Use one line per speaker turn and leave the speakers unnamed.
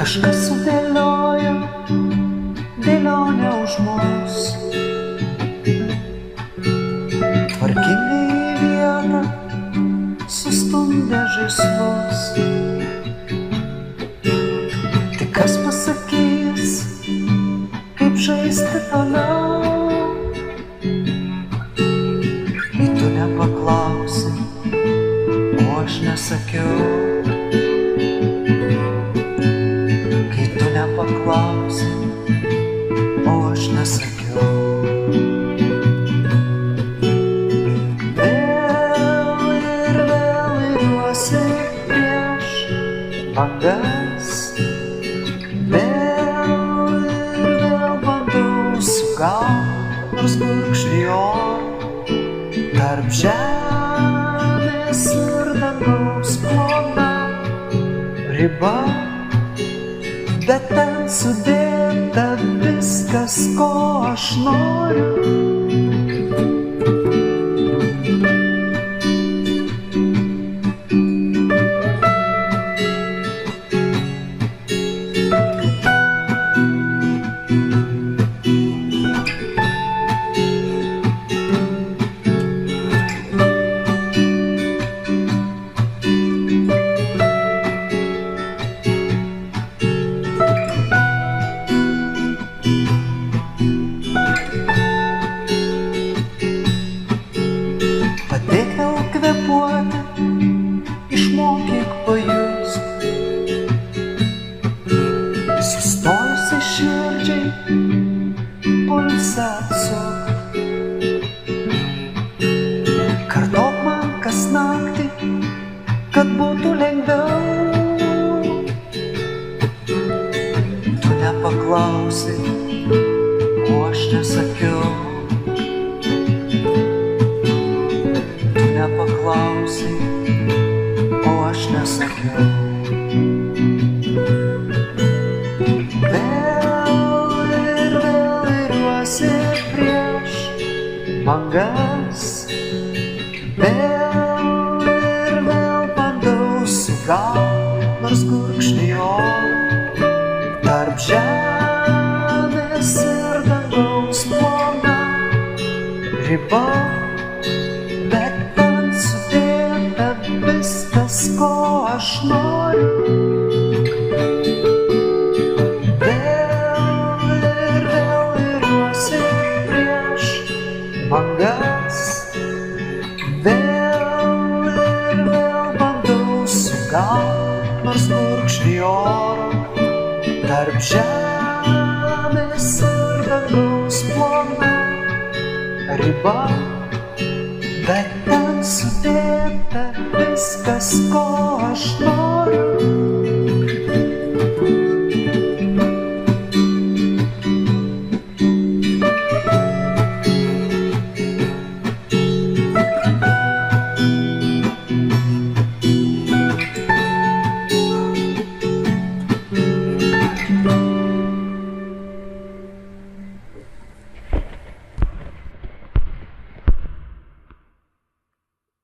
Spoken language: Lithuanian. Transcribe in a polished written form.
Kažkas sudėliojo dėlionę už mus, tvarkingai į vietą sustumdė žaislus. Tai kas pasakys, kaip žaisti toliau? Kai tu nepaklausi, o aš nesakiau. Nepaklausi, o aš nesakiau. Vėl ir vėl iriuosi prieš bangas, vėl ir vėl bandau sugaut nors gurkšnį oro tarp žemės ir dangaus plona riba. Bet ten sudėta viskas, ko aš noriu. Išmokyk pajust, sustojusi širdžiai pulsą atsukt. Kartok man kas naktį, kad būtų lengviau. Tu nepaklausi, o aš nesakiau. Tu nepaklausi, o aš nesakiau. Vėl ir vėl iriuosi prieš bangas, vėl ir vėl bandau sugaut nors gurkšnį oro tarp žemės ir dangaus plona riba. Bet ten sudėta viskas, ko aš noriu. Vėl ir vėl iriuosi prieš bangas, vėl ir vėl bandau sugaut nors gurkšnį oro tarp žemės ir dangaus plona riba. Bet ten sudėta viskas, ko aš noriu.